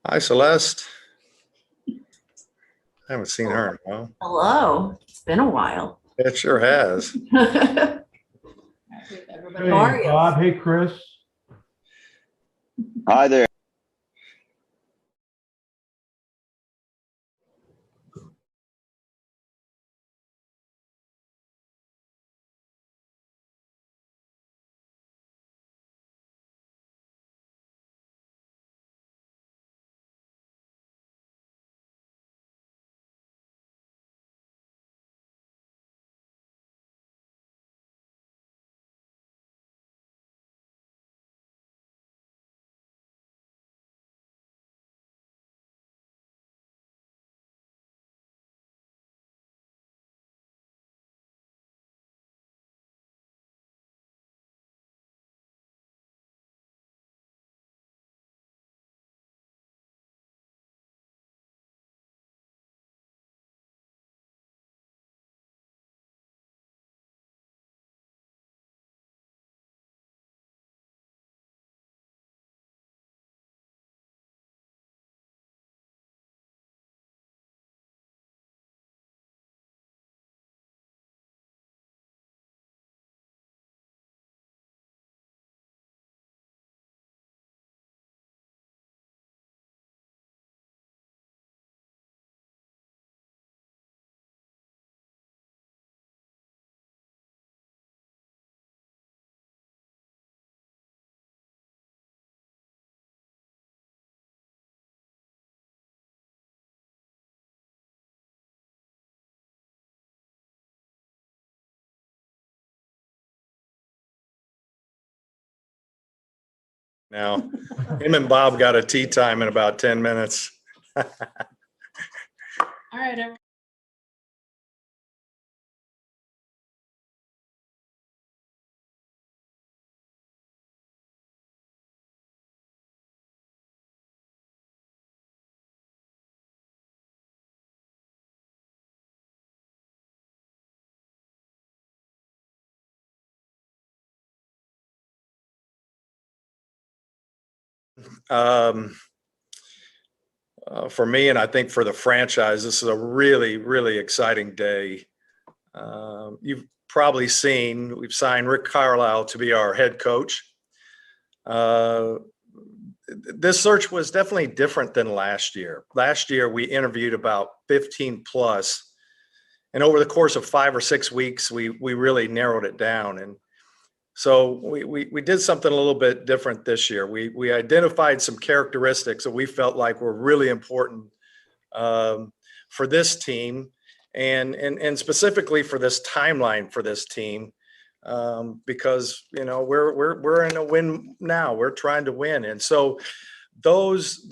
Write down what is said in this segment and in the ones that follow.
Hi, Celeste. I haven't seen her in a while. Hello. It's been a while. It sure has. Everybody, how are Hey, you? Bob. Hey, Chris. Hi there. Now, him and Bob got a tea time in about 10 minutes. All right. Um, for me, and I think for the franchise, this is a really, really exciting day. You've probably seen we've signed Rick Carlisle to be our head coach. This search was definitely different than last year. Last year, we interviewed about 15 plus, and over the course of 5 or 6 weeks, we really narrowed it down. And so we did something a little bit different this year. We identified some characteristics that we felt like were really important for this team, and specifically for this timeline for this team, because we're in a win now. We're trying to win, and so those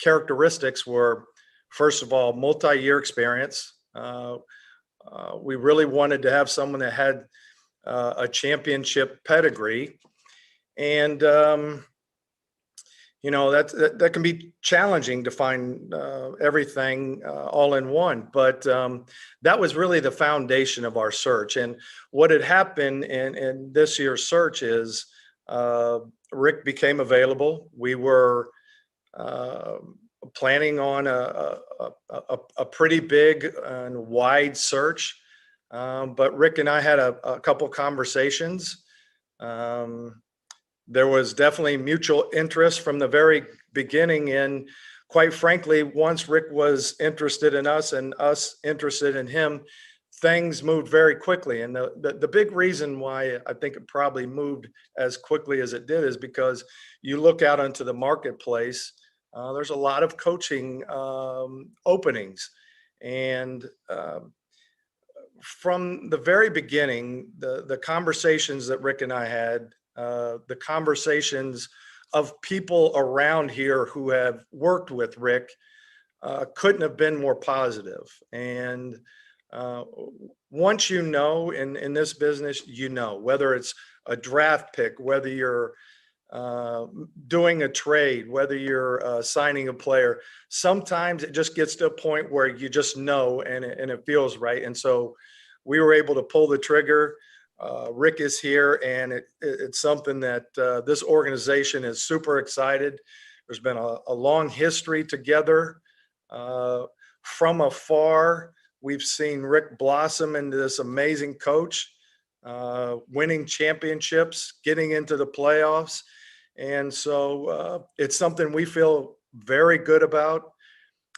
characteristics were, first of all, multi-year experience. We really wanted to have someone that had a championship pedigree, and that can be challenging to find everything all in one, but that was really the foundation of our search. And what had happened in this year's search is Rick became available. We were planning on a pretty big and wide search, but Rick and I had a couple conversations. There was definitely mutual interest from the very beginning. And quite frankly, once Rick was interested in us and us interested in him, things moved very quickly. And the big reason why I think it probably moved as quickly as it did is because you look out into the marketplace, there's a lot of coaching openings. And from the very beginning, the conversations that Rick and I had, the conversations of people around here who have worked with Rick couldn't have been more positive. And once in this business, whether it's a draft pick, whether you're doing a trade, whether you're signing a player, sometimes it just gets to a point where you just know, and it feels right. And so we were able to pull the trigger. Rick is here, and it's something that this organization is super excited. There's been a long history together. From afar, we've seen Rick blossom into this amazing coach, winning championships, getting into the playoffs. And so it's something we feel very good about.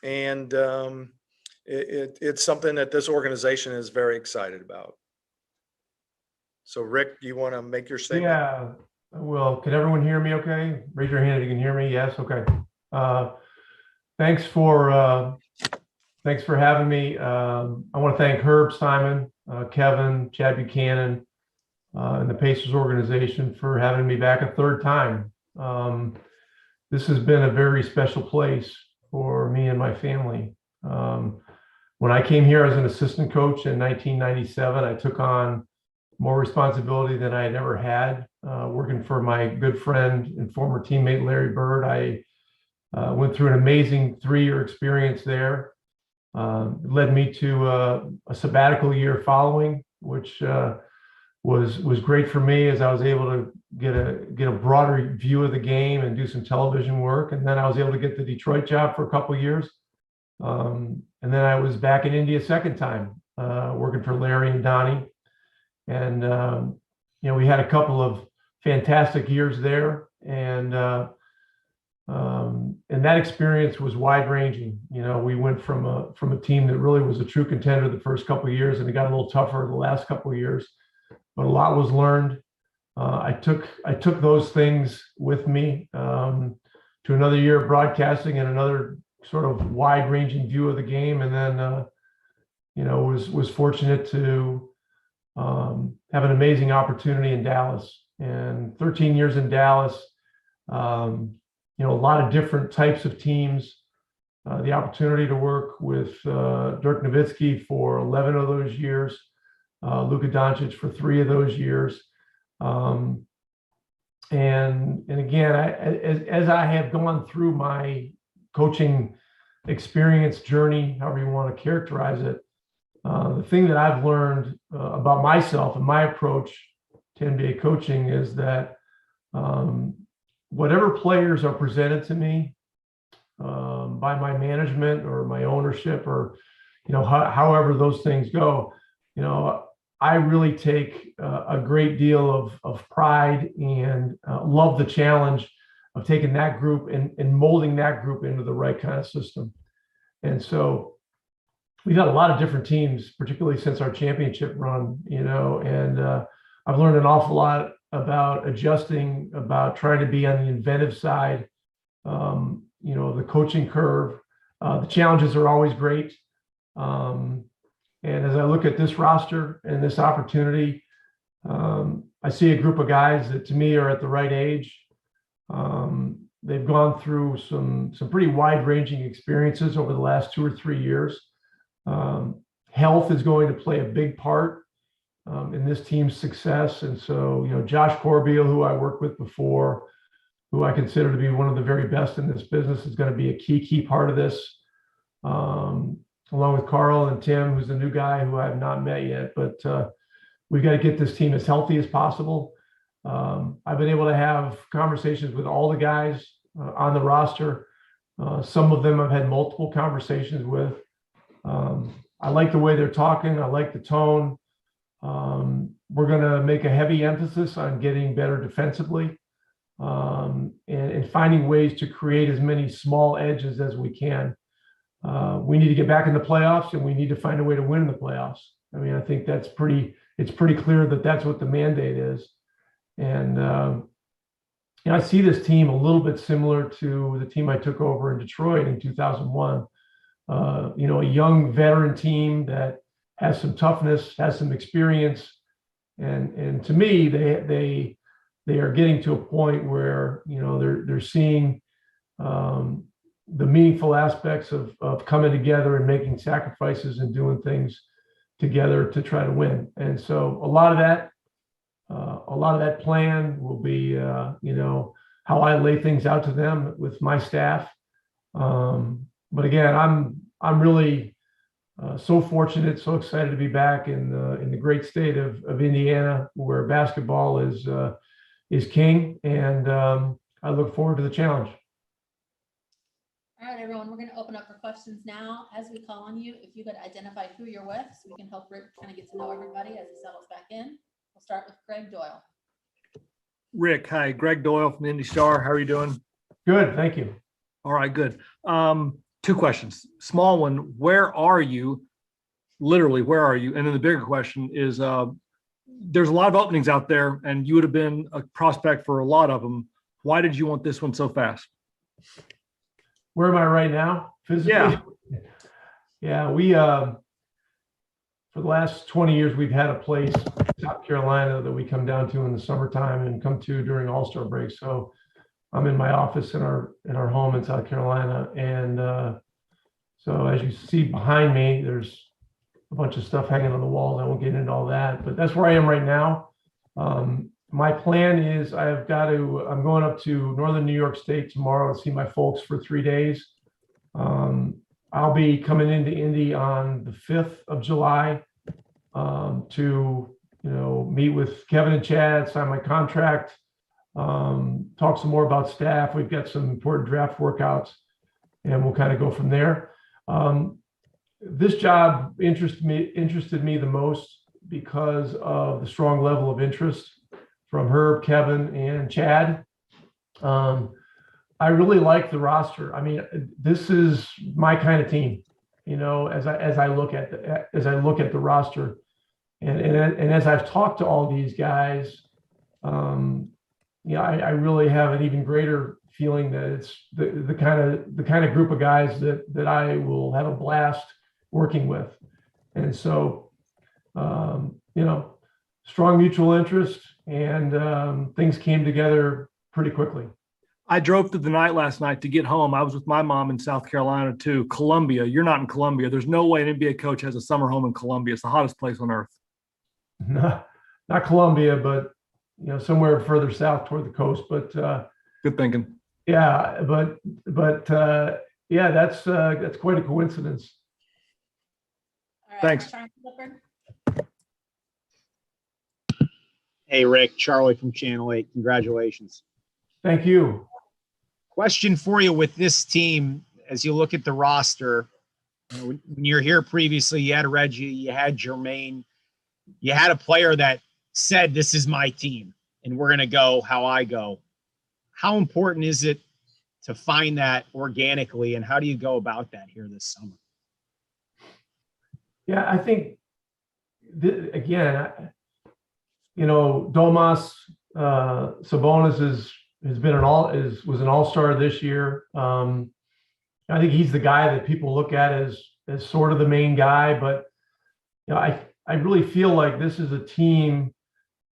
And it's something that this organization is very excited about. So Rick, do you want to make your statement? Yeah, well, can everyone hear me okay? Raise your hand if you can hear me. Yes, okay. Thanks for having me. I want to thank Herb Simon, Kevin, Chad Buchanan, and the Pacers organization for having me back a third time. This has been a very special place for me and my family. When I came here as an assistant coach in 1997, I took on more responsibility than I had ever had, working for my good friend and former teammate, Larry Bird. I went through an amazing 3-year experience there. It led me to a sabbatical year following, which was great for me, as I was able to get a broader view of the game and do some television work. And then I was able to get the Detroit job for a couple of years. And then I was back in India a second time, working for Larry and Donnie. And, we had a couple of fantastic years there. And that experience was wide ranging. We went from a team that really was a true contender the first couple of years, and it got a little tougher the last couple of years, but a lot was learned. I took those things with me to another year of broadcasting and another sort of wide ranging view of the game. And then, was fortunate to have an amazing opportunity in Dallas, and 13 years in Dallas, a lot of different types of teams, the opportunity to work with Dirk Nowitzki for 11 of those years, Luka Doncic for 3 of those years. And again, as I have gone through my coaching experience journey, however you want to characterize it, the thing that I've learned about myself and my approach to NBA coaching is that whatever players are presented to me by my management or my ownership, or however those things go, I really take a great deal of pride and love the challenge of taking that group and molding that group into the right kind of system. And so we've had a lot of different teams, particularly since our championship run, and I've learned an awful lot about adjusting, about trying to be on the inventive side, the coaching curve. The challenges are always great. And as I look at this roster and this opportunity, I see a group of guys that to me are at the right age. They've gone through some pretty wide-ranging experiences over the last 2 or 3 years. Health is going to play a big part in this team's success. And so, Josh Corbeil, who I worked with before, who I consider to be one of the very best in this business, is going to be a key part of this, along with Carl and Tim, who's the new guy who I have not met yet. But we've got to get this team as healthy as possible. I've been able to have conversations with all the guys on the roster. Some of them I've had multiple conversations with. I like the way they're talking. I like the tone. We're going to make a heavy emphasis on getting better defensively, and finding ways to create as many small edges as we can. We need to get back in the playoffs, and we need to find a way to win in the playoffs. I mean, I think it's pretty clear that that's what the mandate is. And I see this team a little bit similar to the team I took over in Detroit in 2001. A young veteran team that has some toughness, has some experience, and to me, they are getting to a point where they're seeing the meaningful aspects of coming together and making sacrifices and doing things together to try to win. And so a lot of that plan will be how I lay things out to them with my staff. But again, I'm really so fortunate, so excited to be back in the great state of Indiana, where basketball is king, and I look forward to the challenge. right, everyone, we're going to open up for questions now. As we call on you, if you could identify who you're with, so we can help Rick kind of get to know everybody as he settles back in. We'll start with Greg Doyle. Rick, hi, Greg Doyle from Indy Star. How are you doing? Good, thank you. All right, good. Two questions. Small one, where are you? Literally, where are you? And then the bigger question is, there's a lot of openings out there, and you would have been a prospect for a lot of them. Why did you want this one so fast? Where am I right now? Physically? Yeah. Yeah, we for the last 20 years, we've had a place in South Carolina that we come down to in the summertime and come to during All-Star break. So I'm in my office in our home in South Carolina. And so as you see behind me, there's a bunch of stuff hanging on the walls. I won't get into all that, but that's where I am right now. My plan is I'm going up to Northern New York State tomorrow to see my folks for 3 days. I'll be coming into Indy on the 5th of July to, meet with Kevin and Chad, sign my contract, talk some more about staff. We've got some important draft workouts, and we'll kind of go from there. This job interested me the most because of the strong level of interest from Herb, Kevin, and Chad. I really like the roster. I mean, this is my kind of team, as I look at the roster, and as I've talked to all these guys, I really have an even greater feeling that it's the kind of group of guys that I will have a blast working with. And so, strong mutual interest, and things came together pretty quickly. I drove through the night last night to get home. I was with my mom in South Carolina to Columbia. You're not in Columbia. There's no way an NBA coach has a summer home in Columbia. It's the hottest place on earth. Not Columbia, but somewhere further south toward the coast. But good thinking. Yeah, but yeah, that's quite a coincidence. All right, Thanks. Charlie Clifford. Hey, Rick, Charlie from Channel 8. Congratulations. Thank you. Question for you with this team, as you look at the roster, when you're here previously, you had Reggie, you had Jermaine, you had a player that said, this is my team, and we're going to go how I go. How important is it to find that organically, and how do you go about that here this summer? Yeah, I think, again, Domas Sabonis was an all-star this year. I think he's the guy that people look at as sort of the main guy, but I really feel like this is a team,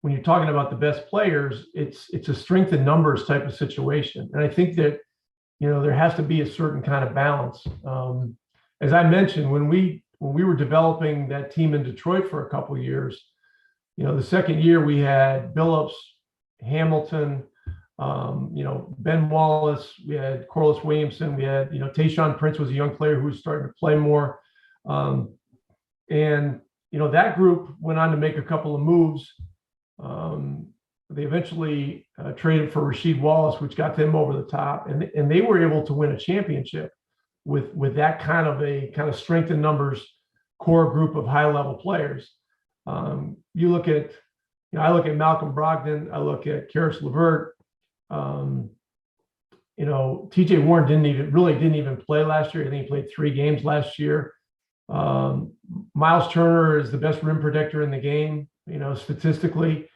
when you're talking about the best players, it's a strength in numbers type of situation. And I think that, there has to be a certain kind of balance. As I mentioned, when we were developing that team in Detroit for a couple of years, the second year we had Billups, Hamilton, Ben Wallace, we had Corliss Williamson, we had, Tayshaun Prince was a young player who was starting to play more. And, that group went on to make a couple of moves. They eventually traded for Rasheed Wallace, which got them over the top, and they were able to win a championship with that kind of strength in numbers core group of high level players. You look at, I look at Malcolm Brogdon, I look at Karis LeVert. TJ Warren didn't even play last year. I think he played 3 games last year. Miles Turner is the best rim protector in the game, statistically.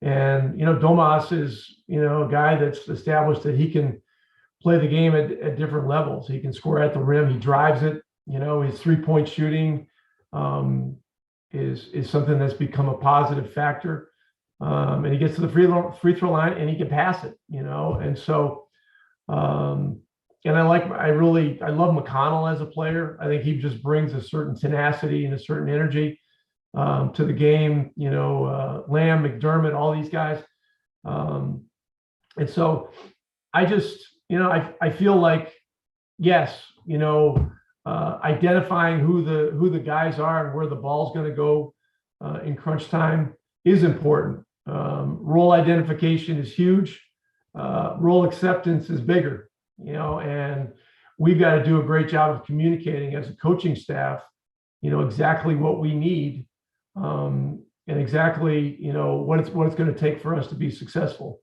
And, Domas is, a guy that's established that he can play the game at different levels. He can score at the rim. He drives it. His 3-point shooting is something that's become a positive factor. And he gets to the free throw line and he can pass it, and so, and I love McConnell as a player. I think he just brings a certain tenacity and a certain energy to the game, Lamb, McDermott, all these guys. And so I just, I feel like, yes, identifying who the guys are and where the ball's going to go in crunch time is important. Role identification is huge. Role acceptance is bigger, and we've got to do a great job of communicating as a coaching staff, exactly what we need, and exactly, what it's going to take for us to be successful.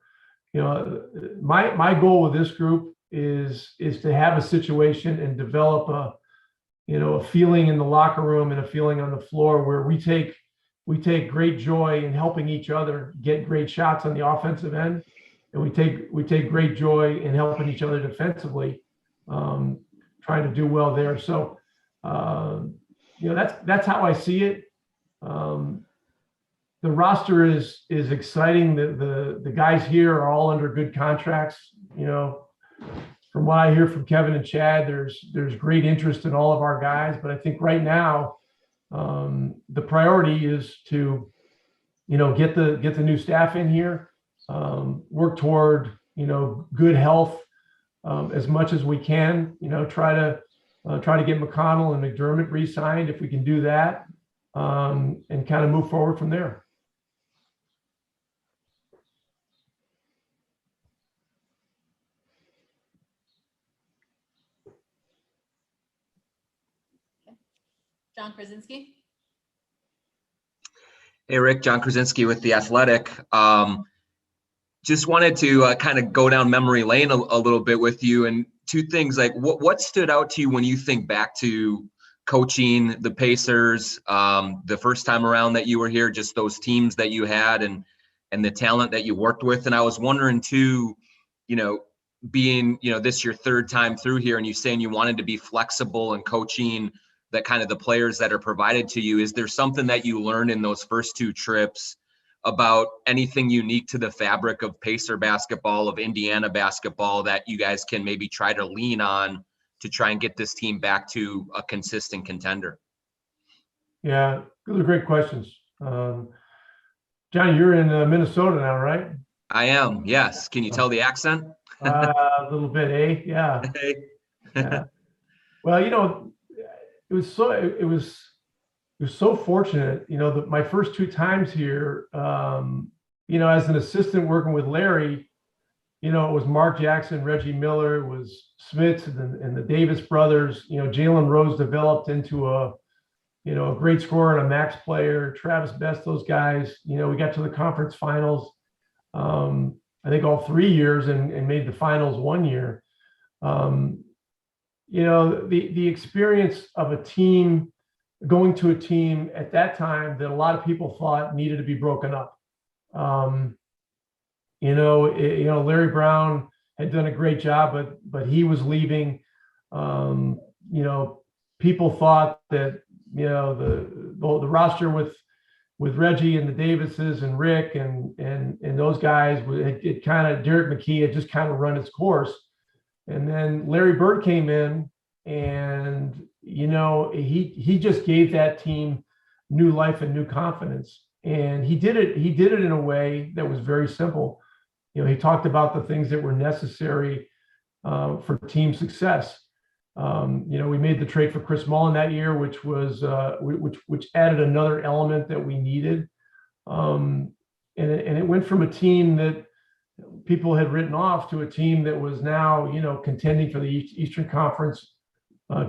My goal with this group is to have a situation and develop a feeling in the locker room and a feeling on the floor where we take great joy in helping each other get great shots on the offensive end, and we take great joy in helping each other defensively, trying to do well there. So that's how I see it. The roster is exciting. The guys here are all under good contracts. From what I hear from Kevin and Chad, there's great interest in all of our guys. But I think right now, the priority is to, get the new staff in here, work toward, good health as much as we can. Try to get McConnell and McDermott re-signed if we can do that, and kind of move forward from there. John Krasinski. Hey, Rick, John Krasinski with The Athletic. Just wanted to kind of go down memory lane a little bit with you. And two things, like what stood out to you when you think back to coaching the Pacers the first time around that you were here, just those teams that you had and the talent that you worked with. And I was wondering too, being, this your third time through here and you saying you wanted to be flexible and coaching that kind of the players that are provided to you. Is there something that you learned in those first two trips about anything unique to the fabric of Pacer basketball, of Indiana basketball, that you guys can maybe try to lean on to try and get this team back to a consistent contender? Yeah, those are great questions. John, you're in Minnesota now, right? I am, yes. Can you tell the accent? A little bit, eh? Yeah. Yeah. Well, it was so fortunate, that my first two times here, as an assistant working with Larry, it was Mark Jackson, Reggie Miller, it was Smits and the Davis brothers. Jalen Rose developed into a great scorer and a max player. Travis Best, those guys. We got to the conference finals, I think all 3 years, and made the finals 1 year. The experience of a team, going to a team at that time that a lot of people thought needed to be broken up. Larry Brown had done a great job, but he was leaving. People thought that, the roster with Reggie and the Davises and Rick and those guys, it kind of, Derek McKee had just kind of run its course. And then Larry Bird came in, and he just gave that team new life and new confidence. And he did it in a way that was very simple. He talked about the things that were necessary for team success. We made the trade for Chris Mullin that year, which was which added another element that we needed. And it went from a team that people had written off to a team that was now, contending for the Eastern Conference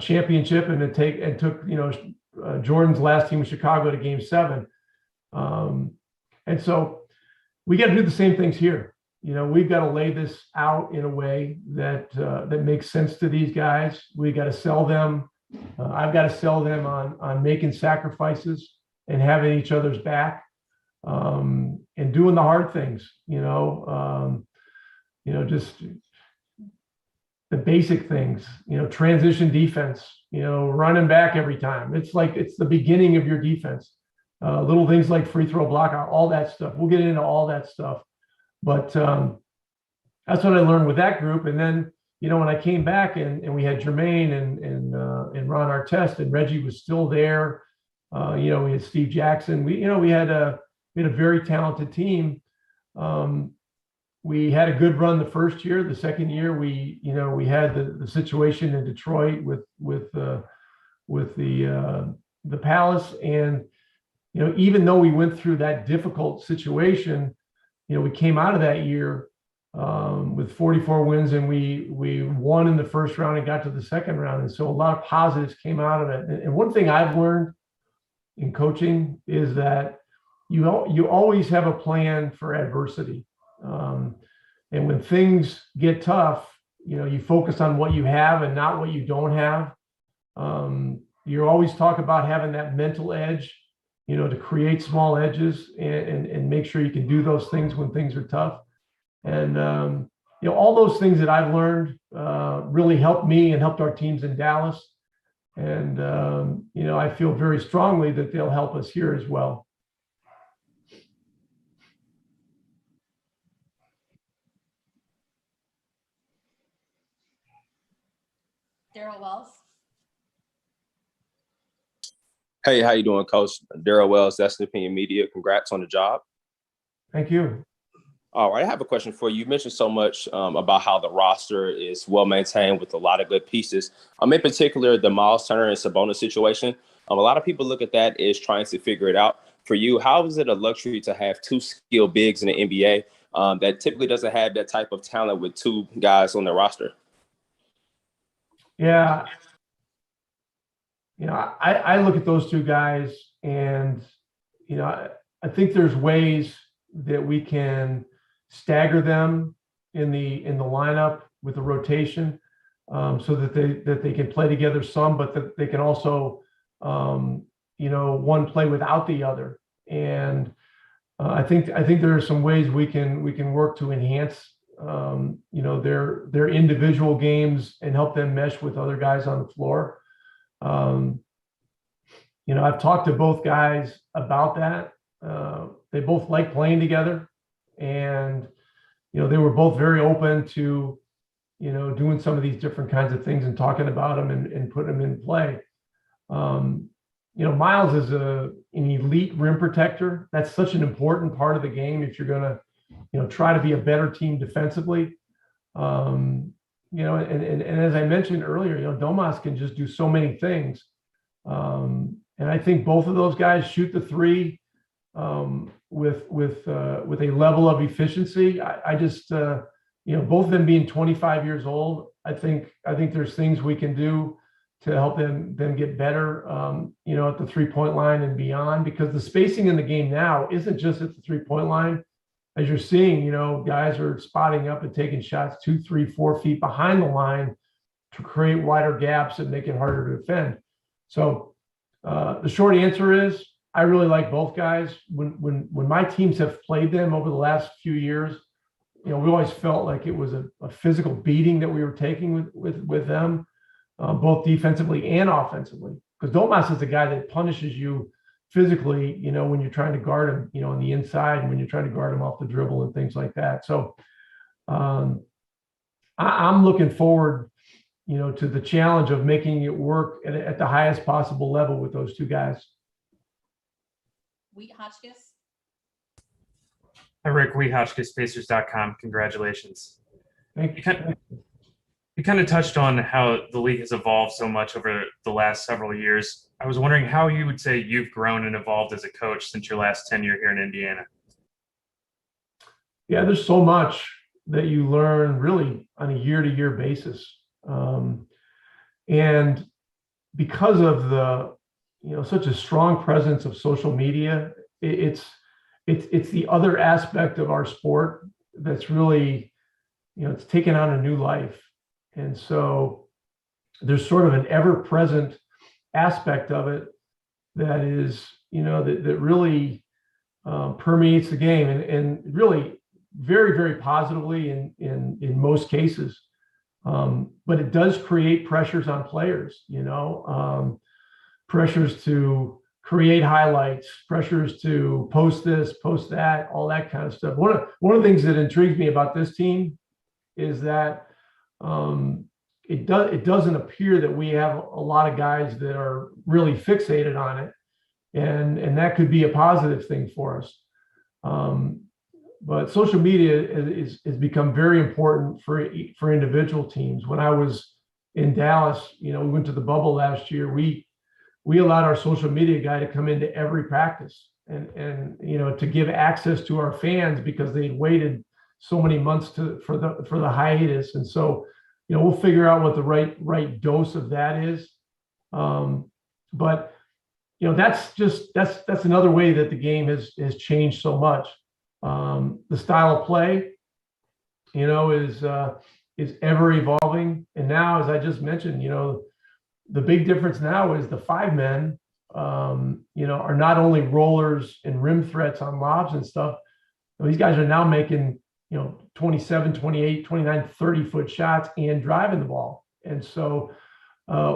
championship, and took Jordan's last team in Chicago to Game 7. And so we got to do the same things here. We've got to lay this out in a way that makes sense to these guys. We got to sell them. I've got to sell them on making sacrifices and having each other's back, and doing the hard things. Just the basic things. Transition defense. Running back every time. It's the beginning of your defense. Little things like free throw block, all that stuff. We'll get into all that stuff. But that's what I learned with that group. And then, when I came back and we had Jermaine and Ron Artest, and Reggie was still there. We had Steve Jackson. We had a very talented team. We had a good run the first year. The second year, we had the situation in Detroit with the Palace. And even though we went through that difficult situation, we came out of that year with 44 wins, and we won in the first round and got to the second round. And so a lot of positives came out of it. And one thing I've learned in coaching is that you always have a plan for adversity. And when things get tough, you focus on what you have and not what you don't have. You always talk about having that mental edge, to create small edges and make sure you can do those things when things are tough. And, all those things that I've learned really helped me and helped our teams in Dallas. And, I feel very strongly that they'll help us here as well. Daryl Wells. Hey, how you doing, Coach? Daryl Wells, That's the Opinion Media. Congrats on the job. Thank you. All right, I have a question for you. You mentioned so much about how the roster is well maintained with a lot of good pieces. In particular, the Miles Turner and Sabonis situation. A lot of people look at that as trying to figure it out. For you, how is it a luxury to have two skilled bigs in the NBA that typically doesn't have that type of talent with two guys on the roster? Yeah. I look at those two guys and, I think there's ways that we can stagger them in the lineup with the rotation so that they can play together some, but that they can also, one play without the other. And I think there are some ways we can work to enhance, their individual games and help them mesh with other guys on the floor. I've talked to both guys about that. They both like playing together, and they were both very open to doing some of these different kinds of things and talking about them and putting them in play. Miles is an elite rim protector. That's such an important part of the game if you're going to try to be a better team defensively. And as I mentioned earlier, Domas can just do so many things. And I think both of those guys shoot the three with a level of efficiency. I just, both of them being 25 years old, I think there's things we can do to help them get better, at the 3-point line and beyond, because the spacing in the game now isn't just at the 3-point line. As you're seeing, guys are spotting up and taking shots 2, 3, 4 feet behind the line to create wider gaps and make it harder to defend. So the short answer is I really like both guys. When my teams have played them over the last few years, we always felt like it was a physical beating that we were taking with them, both defensively and offensively. Because Domas is a guy that punishes you physically, when you're trying to guard him, on the inside, and when you're trying to guard him off the dribble and things like that. So I'm looking forward, to the challenge of making it work at the highest possible level with those two guys. Wheat Hotchkiss. Hi, Rick. Spacers.com. Congratulations. Thank you. You kind of touched on how the league has evolved so much over the last several years. I was wondering how you would say you've grown and evolved as a coach since your last tenure here in Indiana. Yeah, there's so much that you learn really on a year-to-year basis. And because of the, such a strong presence of social media, it's the other aspect of our sport that's really, it's taken on a new life. And so there's sort of an ever-present aspect of it that is, that really permeates the game and really very, very positively in most cases. But it does create pressures on players, pressures to create highlights, pressures to post this, post that, all that kind of stuff. One of the things that intrigues me about this team is that it doesn't appear that we have a lot of guys that are really fixated on it, and that could be a positive thing for us. But social media has become very important for individual teams. When I was in Dallas, we went to the bubble last year. We allowed our social media guy to come into every practice and to give access to our fans because they'd waited so many months for the hiatus. And so, we'll figure out what the right dose of that is. But that's another way that the game has changed so much. The style of play, is ever evolving. And now, as I just mentioned, the big difference now is the 5 men, are not only rollers and rim threats on lobs and stuff. These guys are now making, 27, 28, 29, 30-foot shots and driving the ball. And so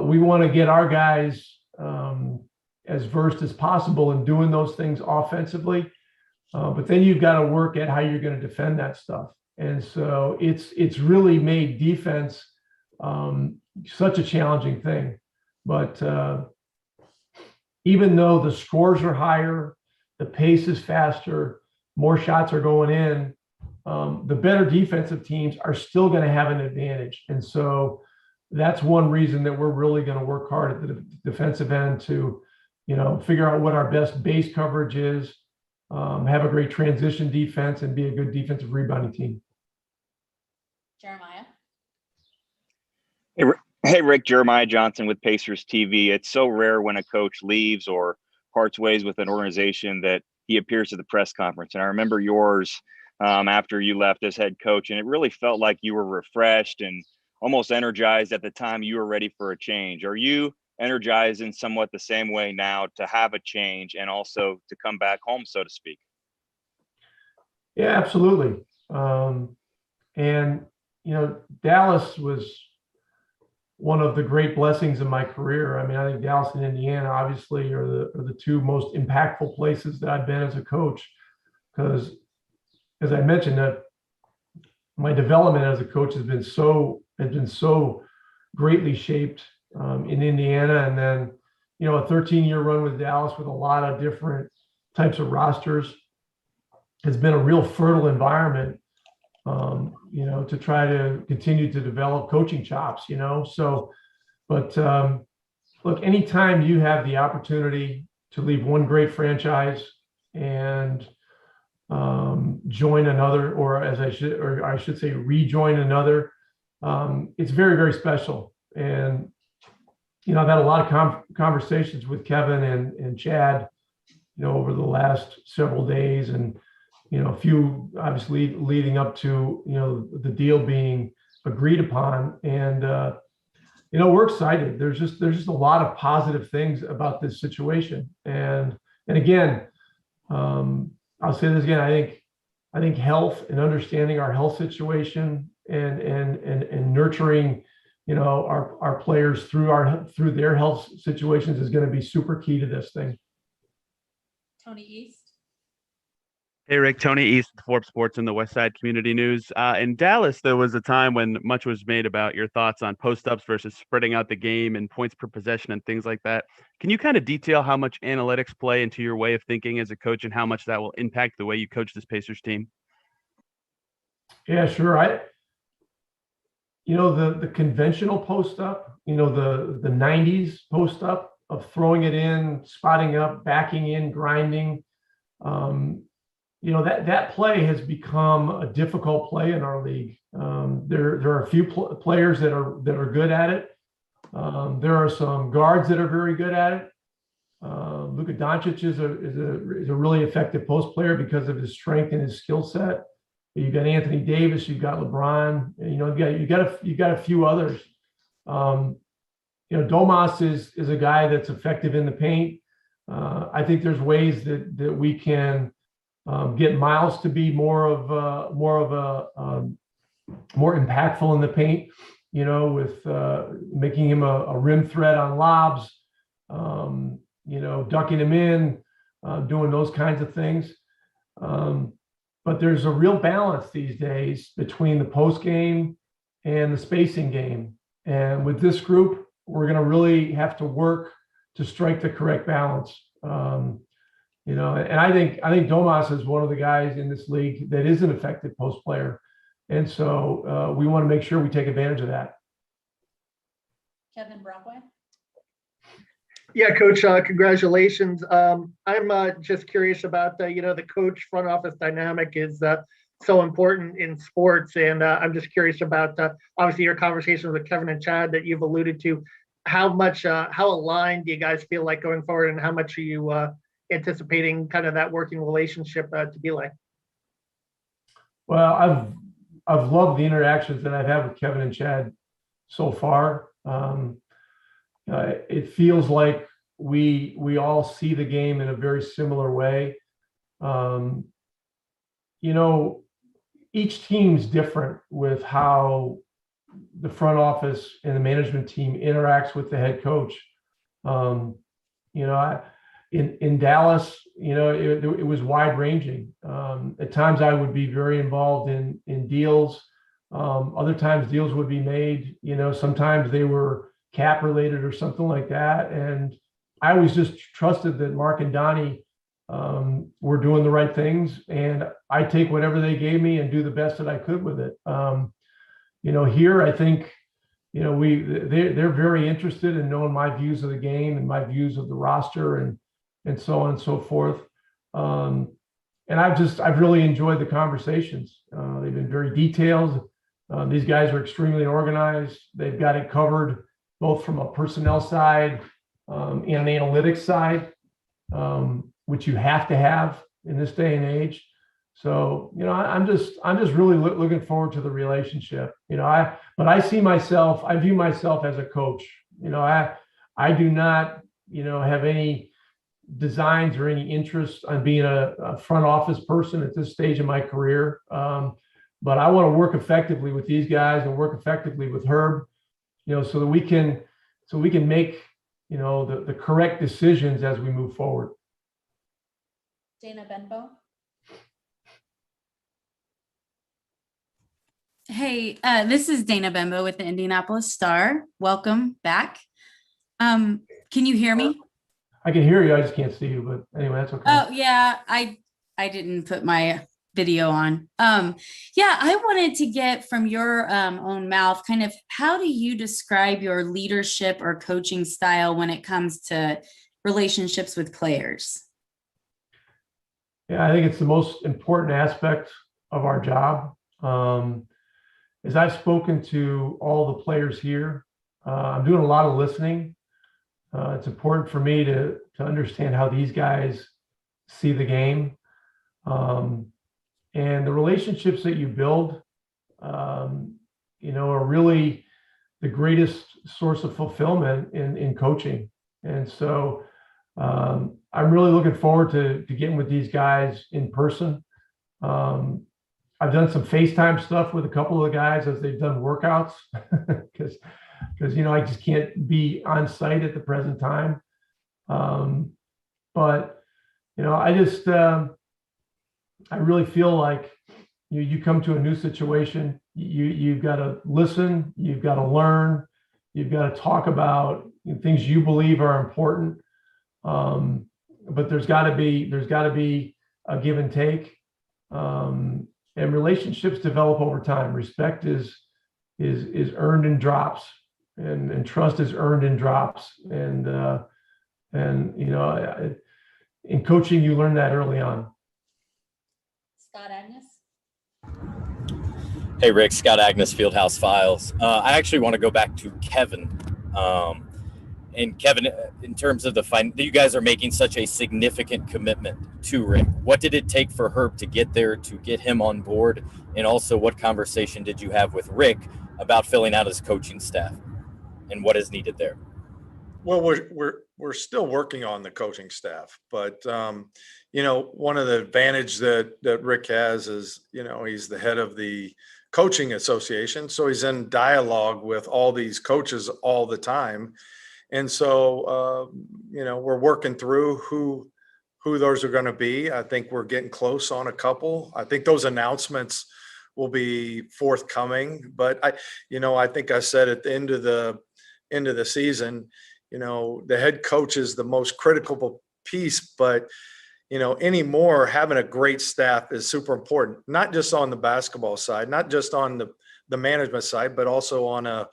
we want to get our guys as versed as possible in doing those things offensively. But then you've got to work at how you're going to defend that stuff. And so it's really made defense such a challenging thing. But even though the scores are higher, the pace is faster, more shots are going in, the better defensive teams are still going to have an advantage. And so that's one reason that we're really going to work hard at the defensive end to, figure out what our best base coverage is, have a great transition defense, and be a good defensive rebounding team. Jeremiah. Hey, Rick, Jeremiah Johnson with Pacers TV. It's so rare when a coach leaves or parts ways with an organization that he appears at the press conference. And I remember yours after you left as head coach, and it really felt like you were refreshed and almost energized at the time you were ready for a change. Are you energized in somewhat the same way now to have a change and also to come back home, so to speak? Yeah, absolutely. Dallas was one of the great blessings of my career. I mean, I think Dallas and Indiana obviously are the two most impactful places that I've been as a coach, because, as I mentioned, that my development as a coach has been so greatly shaped in Indiana, and then a 13-year run with Dallas with a lot of different types of rosters has been a real fertile environment. To try to continue to develop coaching chops, but look, anytime you have the opportunity to leave one great franchise and join another, or I should say rejoin another, it's very, very special. And, I've had a lot of conversations with Kevin and Chad, over the last several days, and a few obviously leading up to, the deal being agreed upon. And, we're excited. There's just a lot of positive things about this situation. And again, I'll say this again, I think health and understanding our health situation and nurturing, our players through their health situations is going to be super key to this thing. Tony East. Hey, Rick, Tony East, Forbes Sports and the West Side Community News. In Dallas, there was a time when much was made about your thoughts on post-ups versus spreading out the game and points per possession and things like that. Can you kind of detail how much analytics play into your way of thinking as a coach and how much that will impact the way you coach this Pacers team? Yeah, sure. The conventional post-up, the 90s post-up of throwing it in, spotting up, backing in, grinding, that play has become a difficult play in our league. There are a few players that are good at it. There are some guards that are very good at it. Luka Doncic is a really effective post player because of his strength and his skill set. You've got Anthony Davis, you've got LeBron, you've got a few others. Domas is a guy that's effective in the paint. I think there's ways that we can get Miles to be more impactful in the paint, with making him a rim threat on lobs, ducking him in, doing those kinds of things. But there's a real balance these days between the post game and the spacing game. And with this group, we're going to really have to work to strike the correct balance. And I think Domas is one of the guys in this league that is an effective post player. And so we want to make sure we take advantage of that. Kevin Brockway. Yeah, Coach, congratulations. I'm just curious about the coach front office dynamic. Is so important in sports. And I'm just curious about obviously your conversations with Kevin and Chad that you've alluded to. How aligned do you guys feel like going forward, and how much are you anticipating kind of that working relationship to be like? Well, I've loved the interactions that I've had with Kevin and Chad so far. It feels like we all see the game in a very similar way. Each team's different with how the front office and the management team interacts with the head coach. In Dallas, it was wide ranging. At times I would be very involved in deals. Other times deals would be made, sometimes they were cap related or something like that. And I always just trusted that Mark and Donnie were doing the right things, and I take whatever they gave me and do the best that I could with it. Here, I think, they're very interested in knowing my views of the game and my views of the roster and so on and so forth. And I've really enjoyed the conversations. They've been very detailed. These guys are extremely organized. They've got it covered both from a personnel side and an analytics side, which you have to have in this day and age. So, I'm just really looking forward to the relationship. But I view myself as a coach. I do not, have any designs or any interest on being a front office person at this stage of my career. But I want to work effectively with these guys and work effectively with Herb, so that we can make, the correct decisions as we move forward. Dana Benbow. Hey, this is Dana Bembo with the Indianapolis Star. Welcome back. Can you hear me? I can hear you. I just can't see you, but anyway, that's okay. Oh yeah, I didn't put my video on. Yeah, I wanted to get from your own mouth kind of how do you describe your leadership or coaching style when it comes to relationships with players? Yeah, I think it's the most important aspect of our job. As I've spoken to all the players here, I'm doing a lot of listening. It's important for me to understand how these guys see the game. And the relationships that you build, are really the greatest source of fulfillment in coaching. And so I'm really looking forward to getting with these guys in person. I've done some FaceTime stuff with a couple of the guys as they've done workouts because I just can't be on site at the present time. But I really feel like you come to a new situation, you've got to listen, you've got to learn, you've got to talk about things you believe are important. But there's got to be a give and take. And relationships develop over time. Respect is earned in drops, and trust is earned in drops. And in coaching, you learn that early on. Scott Agnes. Hey, Rick, Scott Agnes, Fieldhouse Files. I actually want to go back to Kevin. And Kevin, in terms of you guys are making such a significant commitment to Rick. What did it take for Herb to get there, to get him on board? And also, what conversation did you have with Rick about filling out his coaching staff and what is needed there? Well, we're still working on the coaching staff, but one of the advantage that Rick has is, he's the head of the coaching association. So he's in dialogue with all these coaches all the time. And so, we're working through who those are going to be. I think we're getting close on a couple. I think those announcements will be forthcoming. But I think I said at the end of the season, the head coach is the most critical piece. But anymore, having a great staff is super important. Not just on the basketball side, not just on the management side, but also on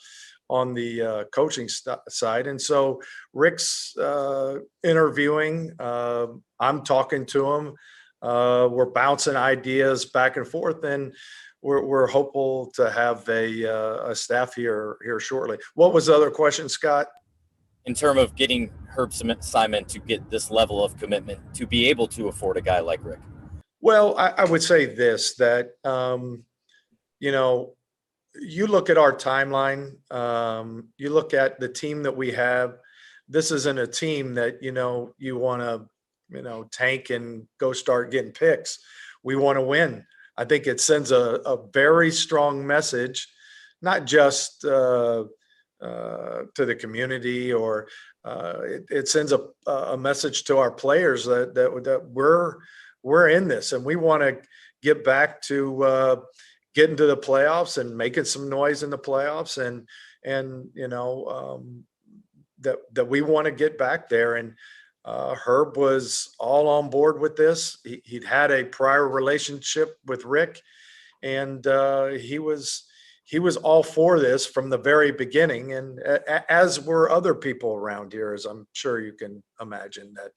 the coaching side. And so Rick's interviewing, I'm talking to him. We're bouncing ideas back and forth, and we're hopeful to have a staff here shortly. What was the other question, Scott? In terms of getting Herb Simon to get this level of commitment to be able to afford a guy like Rick? Well, I would say this, that, you know, you look at our timeline, you look at the team that we have. This isn't a team that, you know, you want to, you know, tank and go start getting picks. We want to win. I think it sends a very strong message, not just to the community, or it sends a message to our players that we're in this, and we want to get back to getting to the playoffs and making some noise in the playoffs, and you know, that we want to get back there. And Herb was all on board with this. He'd had a prior relationship with Rick, and he was all for this from the very beginning. And as were other people around here, as I'm sure you can imagine, that,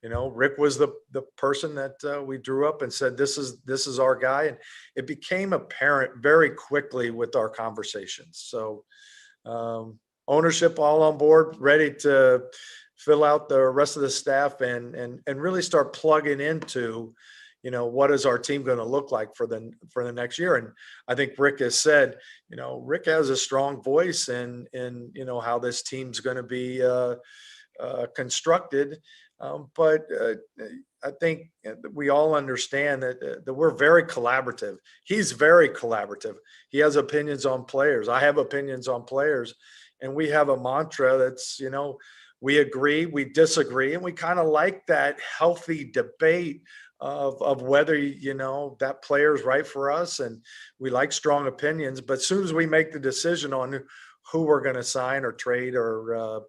you know, Rick was the person that we drew up and said, this is our guy. And it became apparent very quickly with our conversations. So ownership all on board, ready to fill out the rest of the staff and really start plugging into, you know, what is our team going to look like for the next year. And I think Rick has said, you know, Rick has a strong voice in you know, how this team's going to be constructed. But I think we all understand that we're very collaborative. He's very collaborative. He has opinions on players. I have opinions on players, and we have a mantra that's, you know, we agree, we disagree, and we kind of like that healthy debate of whether, you know, that player is right for us, and we like strong opinions. But as soon as we make the decision on who we're going to sign or trade or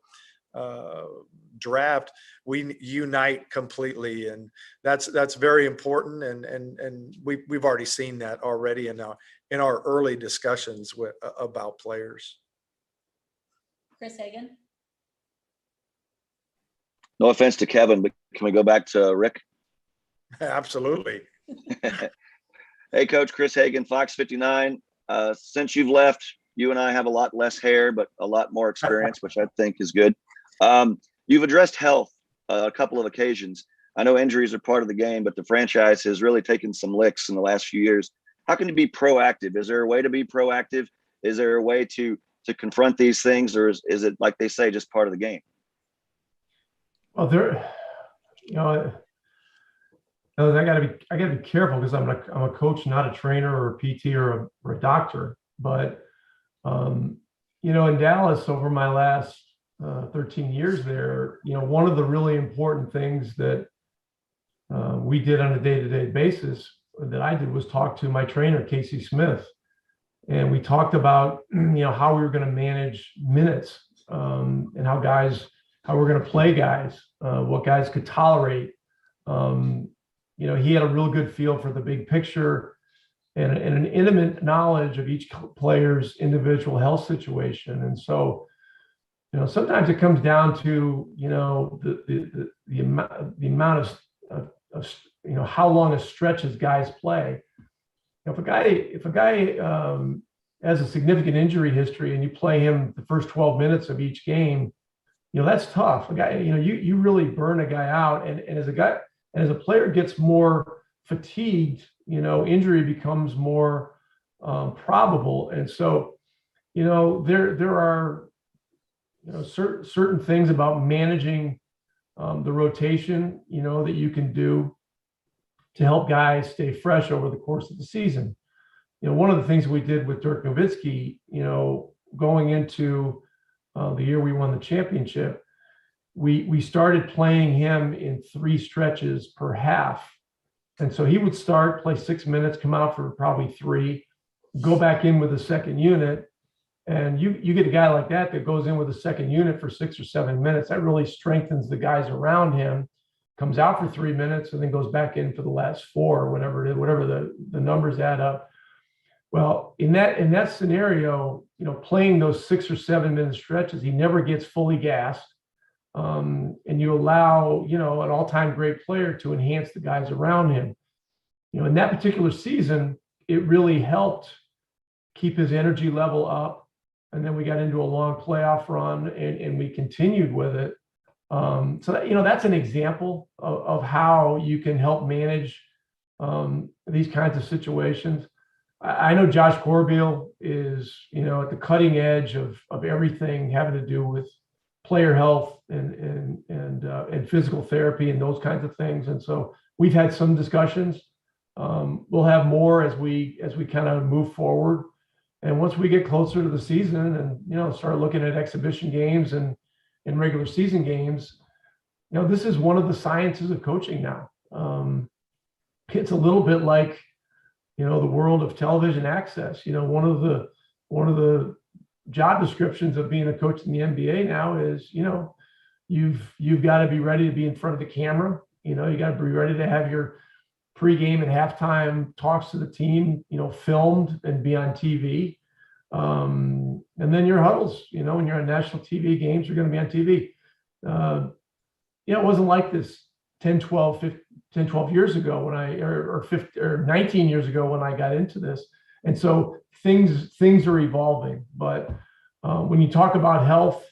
draft, we unite completely, and that's very important. And we've already seen that already in our early discussions about players. Chris Hagan. No offense to Kevin, but can we go back to Rick? Absolutely. Hey, Coach, Chris Hagan, Fox 59. Since you've left, you and I have a lot less hair, but a lot more experience, which I think is good. You've addressed health a couple of occasions. I know injuries are part of the game, but the franchise has really taken some licks in the last few years. How can you be proactive? Is there a way to be proactive? Is there a way to confront these things, or is it, like they say, just part of the game? Well, you know, I gotta be careful, because I'm a coach, not a trainer or a PT or a doctor. But you know, in Dallas, over my last 13 years there, you know, one of the really important things that we did on a day-to-day basis, that I did, was talk to my trainer, Casey Smith, and we talked about, you know, how we were going to manage minutes, and how we're going to play guys, what guys could tolerate. You know, he had a real good feel for the big picture and an intimate knowledge of each player's individual health situation. And so, you know, sometimes it comes down to, you know, the amount of you know, how long a stretches guys play. You know, if a guy has a significant injury history and you play him the first 12 minutes of each game, you know, that's tough. A guy, you know, you really burn a guy out, and as a player gets more fatigued, you know, injury becomes more probable. And so, you know, there are, you know, certain things about managing the rotation, you know, that you can do to help guys stay fresh over the course of the season. You know, one of the things we did with Dirk Nowitzki, you know, going into the year we won the championship, we started playing him in 3 stretches per half. And so he would start, play 6 minutes, come out for probably 3, go back in with a second unit. And you get a guy like that goes in with a second unit for 6 or 7 minutes. That really strengthens the guys around him, comes out for 3 minutes, and then goes back in for the last 4, whatever the numbers add up. Well, in that scenario, you know, playing those 6 or 7 minute stretches, he never gets fully gassed. and you allow, an all-time great player to enhance the guys around him. In that particular season, it really helped keep his energy level up. And then we got into a long playoff run and we continued with it. So that's an example of how you can help manage these kinds of situations. I know Josh Corbeil is, at the cutting edge of everything having to do with player health and physical therapy and those kinds of things. And so we've had some discussions. We'll have more as we kind of move forward. And once we get closer to the season and, start looking at exhibition games and regular season games, this is one of the sciences of coaching now. It's a little bit like, the world of television access. One of the job descriptions of being a coach in the NBA now is, you've got to be ready to be in front of the camera. You got to be ready to have your pregame and halftime talks to the team, filmed and be on TV. And then your huddles, when you're on national TV games, you're going to be on TV. It wasn't like this 10, 12 years ago when or 19 years ago when I got into this. And so things are evolving. But when you talk about health,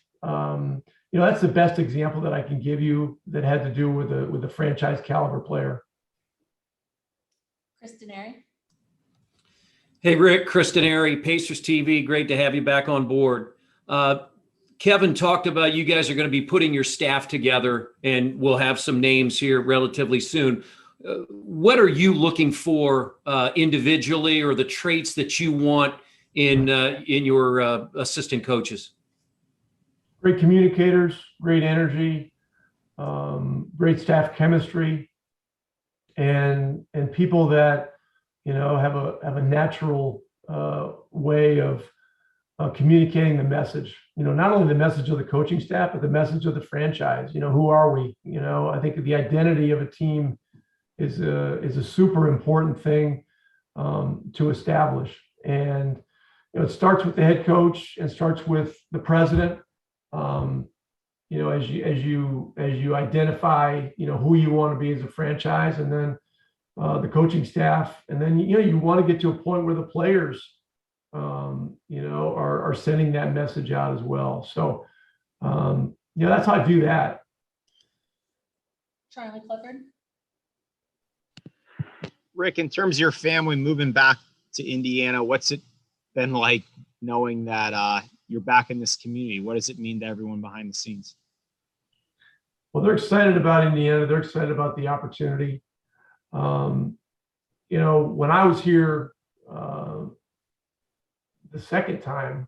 that's the best example that I can give you that had to do with a franchise caliber player. Chris Denary. Hey, Rick, Chris Denary, Pacers TV. Great to have you back on board. Kevin talked about you guys are going to be putting your staff together, and we'll have some names here relatively soon. What are you looking for individually, or the traits that you want in your assistant coaches? Great communicators, great energy, great staff chemistry, and people that have a natural way of communicating the message. Not only the message of the coaching staff, but the message of the franchise. Who are we? I think the identity of a team is a super important thing to establish. And it starts with the head coach and starts with the president. As you identify, who you want to be as a franchise, and then the coaching staff, and then you want to get to a point where the players, are sending that message out as well. So, that's how I view that. Charlie Clifford. Rick, in terms of your family moving back to Indiana, what's it been like knowing that you're back in this community? What does it mean to everyone behind the scenes? Well, they're excited about Indiana. They're excited about the opportunity. When I was here the second time,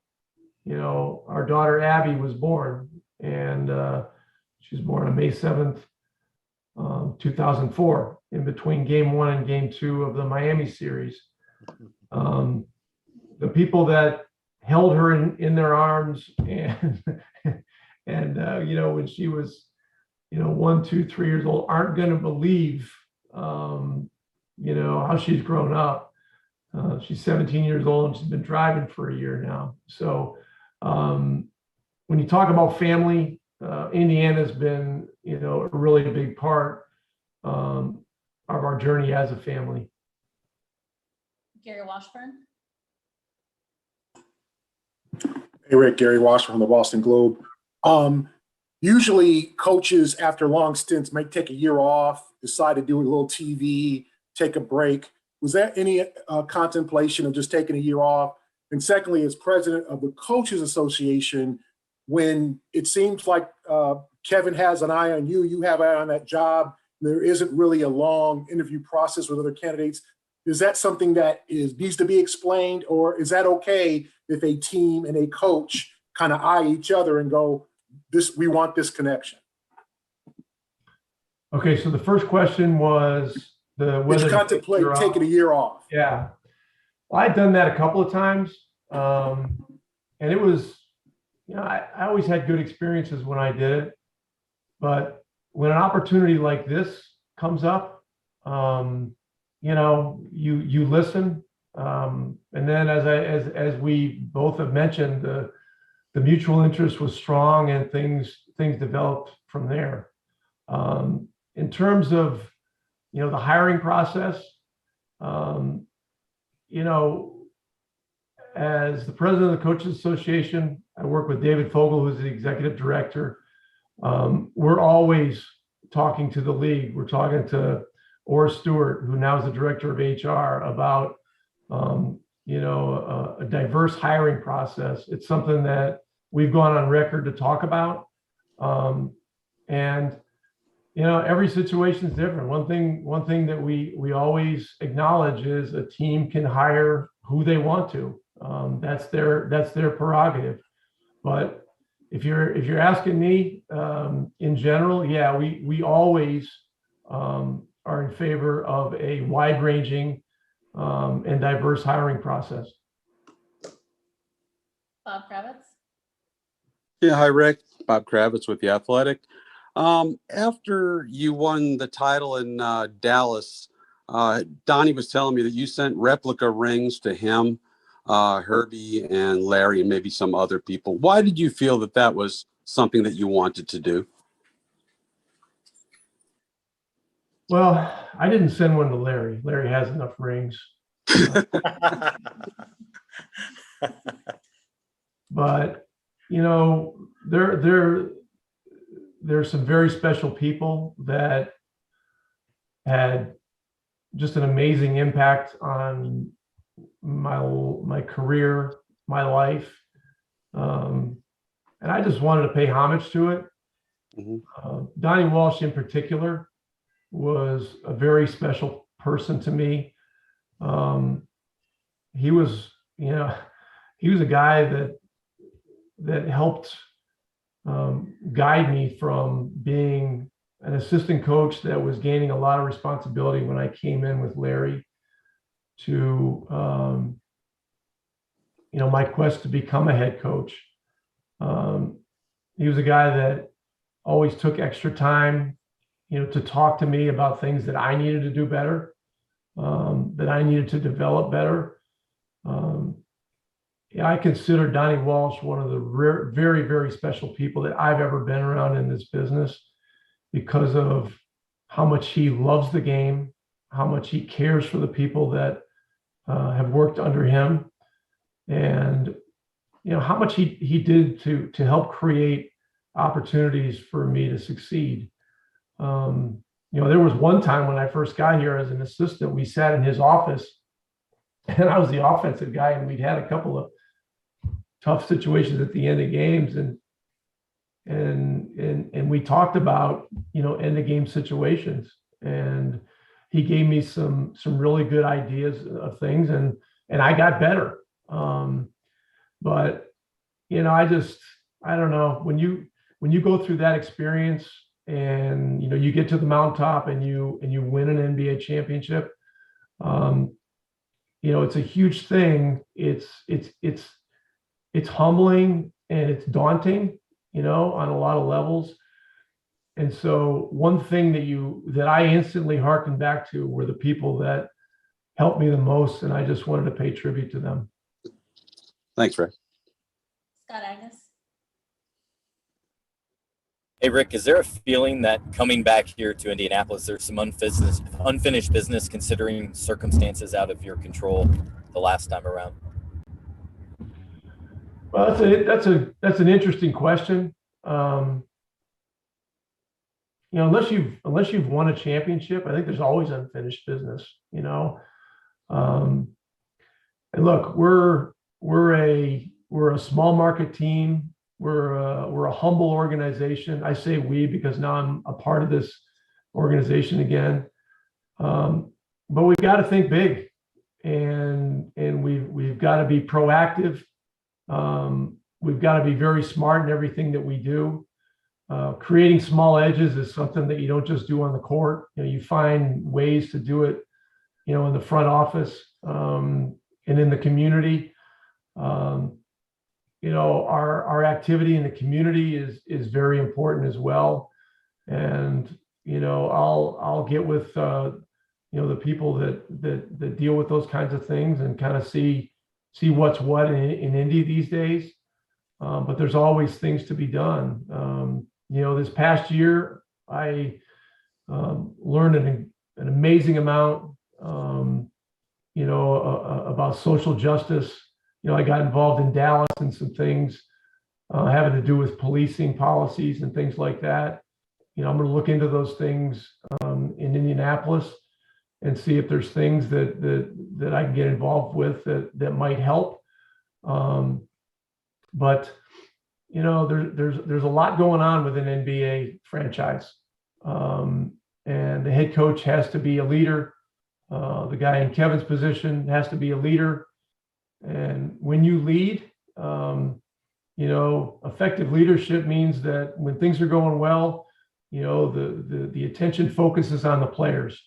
our daughter Abby was born, and she was born on May 7th, 2004, in between game 1 and game 2 of the Miami series. The people that held her in their arms and when she was 1, 2, 3 years old aren't going to believe how she's grown up. She's 17 years old and she's been driving for a year now. So when you talk about family, Indiana's been a really big part of our journey as a family. Gary Washburn. Hey, Rick, Gary Washburn from the Boston Globe. Usually coaches after long stints might take a year off, decide to do a little TV, take a break. Was there any contemplation of just taking a year off? And secondly, as president of the Coaches Association, when it seems like Kevin has an eye on you, you have an eye on that job, there isn't really a long interview process with other candidates. Is that something that needs to be explained, or is that okay if a team and a coach kind of eye each other and go, we want this connection? Okay, so the first question was whether contemplate taking a year off. Yeah, well, I'd done that a couple of times, and it was, I always had good experiences when I did it, but when an opportunity like this comes up, you listen, and then as we both have mentioned, the mutual interest was strong, and things things developed from there. In terms of, the hiring process, as the president of the Coaches Association, I work with David Fogel, who's the executive director. We're always talking to the league. We're talking to Orr Stewart, who now is the director of HR, about a diverse hiring process. It's something that we've gone on record to talk about. And every situation is different. One thing that we always acknowledge is a team can hire who they want to. That's their prerogative. But if you're asking me, in general, yeah, we always are in favor of a wide-ranging and diverse hiring process. Bob Kravitz? Yeah, hi, Rick. Bob Kravitz with The Athletic. After you won the title in Dallas, Donnie was telling me that you sent replica rings to him, Herbie and Larry, and maybe some other people. Why did you feel that that was something that you wanted to do? Well, I didn't send one to Larry. Larry has enough rings. But there's some very special people that had just an amazing impact on my career, my life, and I just wanted to pay homage to it. Donnie Walsh, in particular, was a very special person to me. He was a guy that helped guide me from being an assistant coach that was gaining a lot of responsibility when I came in with Larry to my quest to become a head coach. He was a guy that always took extra time, to talk to me about things that I needed to do better, that I needed to develop better. I consider Donnie Walsh one of the very, very special people that I've ever been around in this business, because of how much he loves the game, how much he cares for the people that have worked under him, and how much he did to help create opportunities for me to succeed. There was one time when I first got here as an assistant, we sat in his office, and I was the offensive guy, and we'd had a couple of tough situations at the end of games, and we talked about end of game situations, and he gave me some really good ideas of things, and I got better. But I don't know, when you go through that experience and you get to the mountaintop and you win an NBA championship, it's a huge thing. It's humbling and it's daunting, on a lot of levels. And so one thing that I instantly hearkened back to were the people that helped me the most, and I just wanted to pay tribute to them. Thanks, Rick. Scott Agnes? Hey, Rick, is there a feeling that coming back here to Indianapolis, there's some unfinished business considering circumstances out of your control the last time around? Well, that's an interesting question. Unless you've won a championship, I think there's always unfinished business. And look, we're a small market team. We're a humble organization. I say we because now I'm a part of this organization again. But we've got to think big, and we've got to be proactive. We've got to be very smart in everything that we do. Creating small edges is something that you don't just do on the court. You find ways to do it, in the front office, and in the community. Our activity in the community is very important as well. And, I'll get with, the people that deal with those kinds of things and kind of see what's what in Indy these days. But there's always things to be done. This past year, I learned an amazing amount, about social justice. I got involved in Dallas and some things having to do with policing policies and things like that. I'm going to look into those things in Indianapolis and see if there's things that I can get involved with that might help. But there's a lot going on with an NBA franchise, and the head coach has to be a leader. The guy in Kevin's position has to be a leader, and when you lead, effective leadership means that when things are going well, the attention focuses on the players.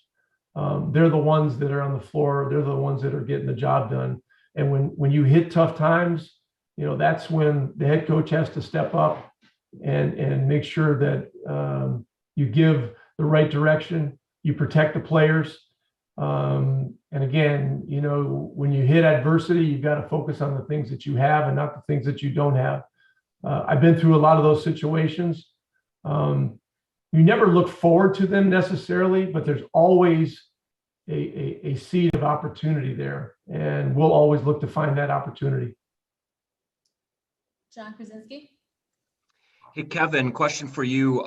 They're the ones that are on the floor. They're the ones that are getting the job done. And when you hit tough times, that's when the head coach has to step up and make sure that you give the right direction, you protect the players. And again, when you hit adversity, you've got to focus on the things that you have and not the things that you don't have. I've been through a lot of those situations. You never look forward to them necessarily, but there's always a seed of opportunity there. And we'll always look to find that opportunity. John Krasinski. Hey, Kevin, question for you.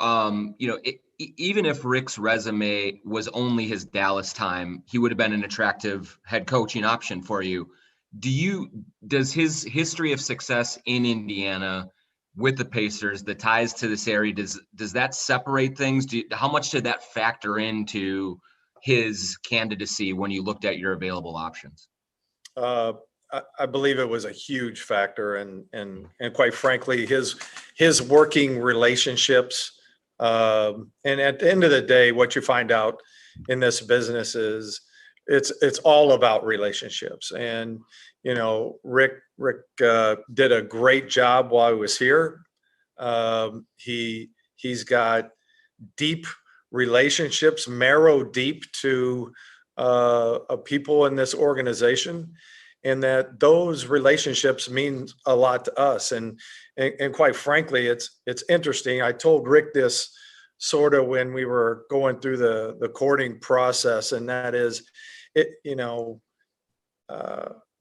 Even if Rick's resume was only his Dallas time, he would have been an attractive head coaching option for you. Does his history of success in Indiana with the Pacers, the ties to this area, does that separate things? How much did that factor into his candidacy when you looked at your available options? I believe it was a huge factor, and quite frankly, his working relationships. And at the end of the day, what you find out in this business is it's all about relationships. And Rick did a great job while he was here. He's got deep relationships, marrow deep to people in this organization. And that those relationships mean a lot to us. And quite frankly, it's interesting. I told Rick this sort of when we were going through the courting process, and that is,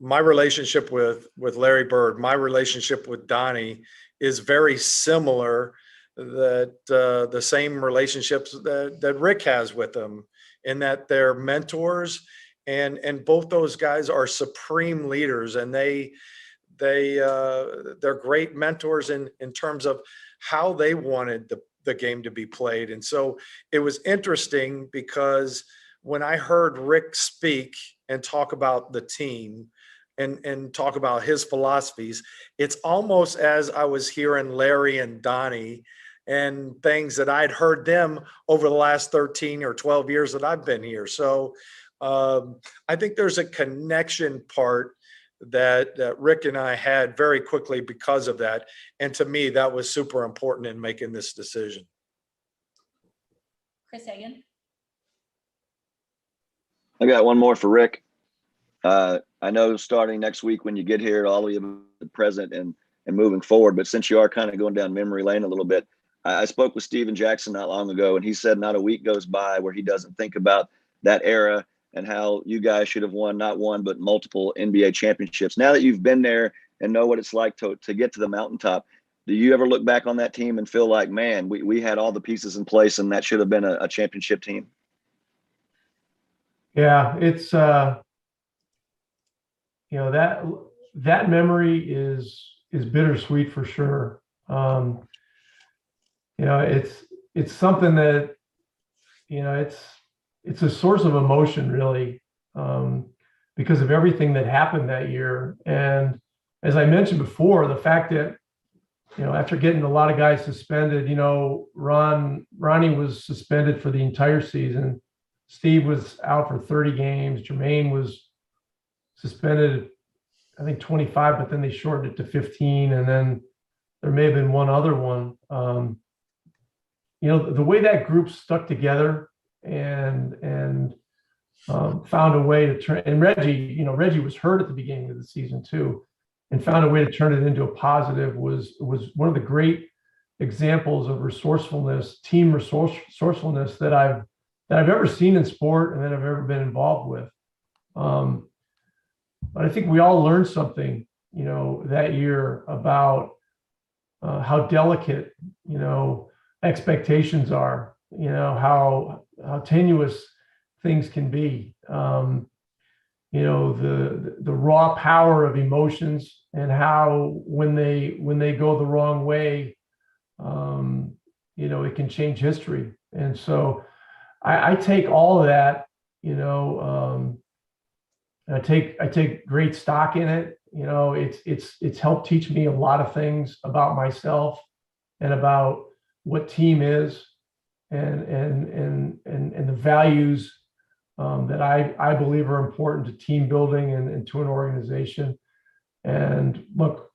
my relationship with Larry Bird, my relationship with Donnie is very similar. That the same relationships that Rick has with them, in that they're mentors. And both those guys are supreme leaders, and they're great mentors in terms of how they wanted the game to be played. And so it was interesting because when I heard Rick speak and talk about the team and talk about his philosophies, it's almost as I was hearing Larry and Donnie and things that I'd heard them over the last 13 or 12 years that I've been here. So I think there's a connection part that Rick and I had very quickly because of that. And to me, that was super important in making this decision. Chris Hagan. I got one more for Rick. I know starting next week when you get here, all of you are present and moving forward, but since you are kind of going down memory lane a little bit, I spoke with Steven Jackson not long ago, and he said not a week goes by where he doesn't think about that era and how you guys should have won, not one, but multiple NBA championships. Now that you've been there and know what it's like to get to the mountaintop, do you ever look back on that team and feel like, man, we had all the pieces in place and that should have been a championship team? Yeah, it's, that memory is bittersweet for sure. It's something that, it's a source of emotion really, because of everything that happened that year. And as I mentioned before, the fact that, after getting a lot of guys suspended, Ronnie was suspended for the entire season. Steve was out for 30 games. Jermaine was suspended, I think 25, but then they shortened it to 15. And then there may have been one other one. The way that group stuck together and found a way to turn, and Reggie was hurt at the beginning of the season too, and found a way to turn it into a positive was one of the great examples of resourcefulness, team resourcefulness that I've ever seen in sport and that I've ever been involved with. But I think we all learned something, that year about how delicate, expectations are, how tenuous things can be. The raw power of emotions and how when they go the wrong way, it can change history. And so I take all of that, I take great stock in it. It's helped teach me a lot of things about myself and about what team is and the values that I believe are important to team building and to an organization. And look,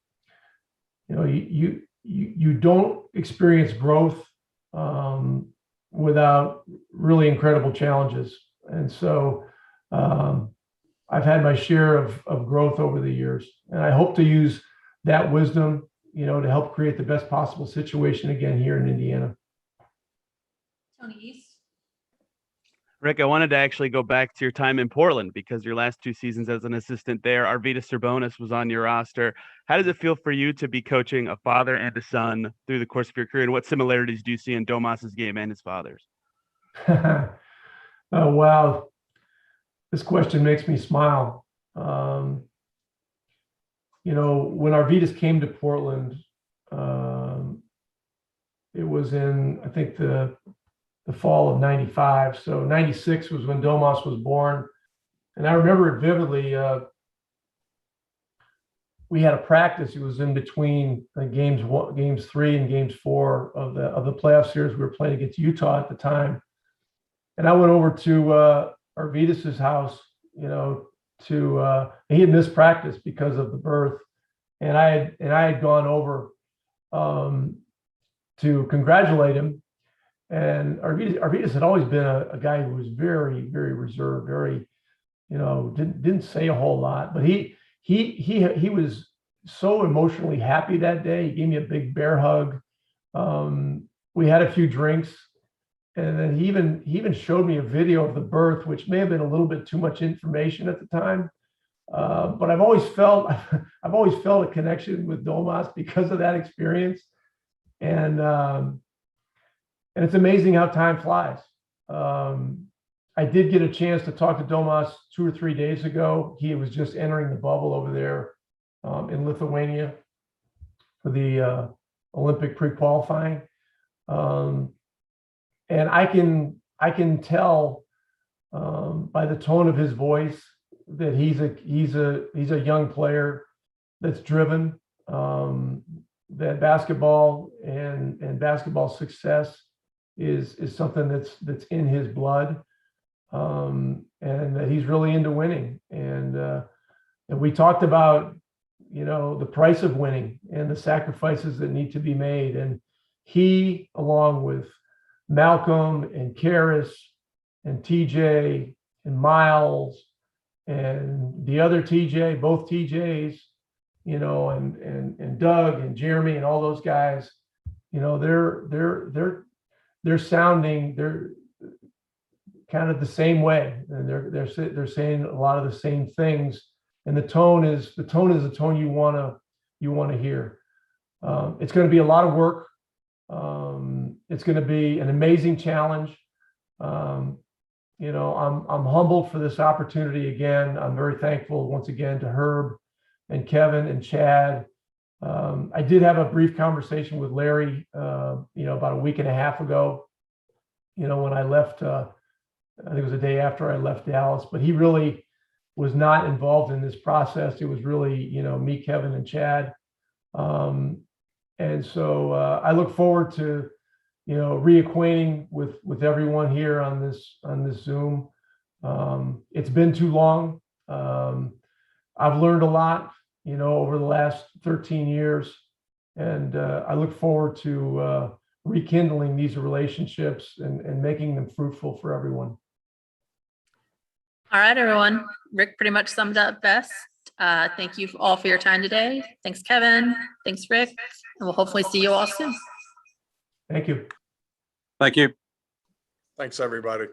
you don't experience growth without really incredible challenges. And so I've had my share of growth over the years, and I hope to use that wisdom, to help create the best possible situation again here in Indiana. Tony East. Rick, I wanted to actually go back to your time in Portland because your last 2 seasons as an assistant there, Arvydas Sabonis was on your roster. How does it feel for you to be coaching a father and a son through the course of your career? And what similarities do you see in Domas's game and his father's? Oh, wow. This question makes me smile. When Arvydas came to Portland, it was in, I think, the fall of 95. So 96 was when Domas was born. And I remember it vividly. We had a practice. It was in between games 3 and games 4 of the playoff series. We were playing against Utah at the time. And I went over to Arvydas' house, he had missed practice because of the birth. And I had gone over to congratulate him. And Arvydas had always been a guy who was very, very reserved, very, didn't say a whole lot, but he was so emotionally happy that day. He gave me a big bear hug. We had a few drinks, and then he even showed me a video of the birth, which may have been a little bit too much information at the time. But I've always felt a connection with Domas because of that experience. And it's amazing how time flies. I did get a chance to talk to Domas 2 or 3 days ago. He was just entering the bubble over there in Lithuania for the Olympic pre-qualifying. And I can tell by the tone of his voice that he's a young player that's driven, that basketball and basketball success is something that's in his blood, and that he's really into winning. And we talked about, the price of winning and the sacrifices that need to be made. And he, along with Malcolm and Karis and TJ and Miles and the other TJ, both TJs, and Doug and Jeremy and all those guys, they're sounding, they're kind of the same way, and they're saying a lot of the same things. And the tone is the tone you want to hear. It's going to be a lot of work. It's going to be an amazing challenge. I'm humbled for this opportunity again. I'm very thankful once again to Herb and Kevin and Chad. I did have a brief conversation with Larry, about a week and a half ago, when I left, I think it was the day after I left Dallas, but he really was not involved in this process. It was really, me, Kevin, and Chad. And so I look forward to, reacquainting with everyone here on this Zoom. It's been too long. I've learned a lot, over the last 13 years, and I look forward to rekindling these relationships and making them fruitful for everyone. All right, everyone. Rick pretty much summed up best. Thank you all for your time today. Thanks, Kevin. Thanks, Rick. And we'll hopefully see you all soon. Thank you. Thank you. Thanks, everybody.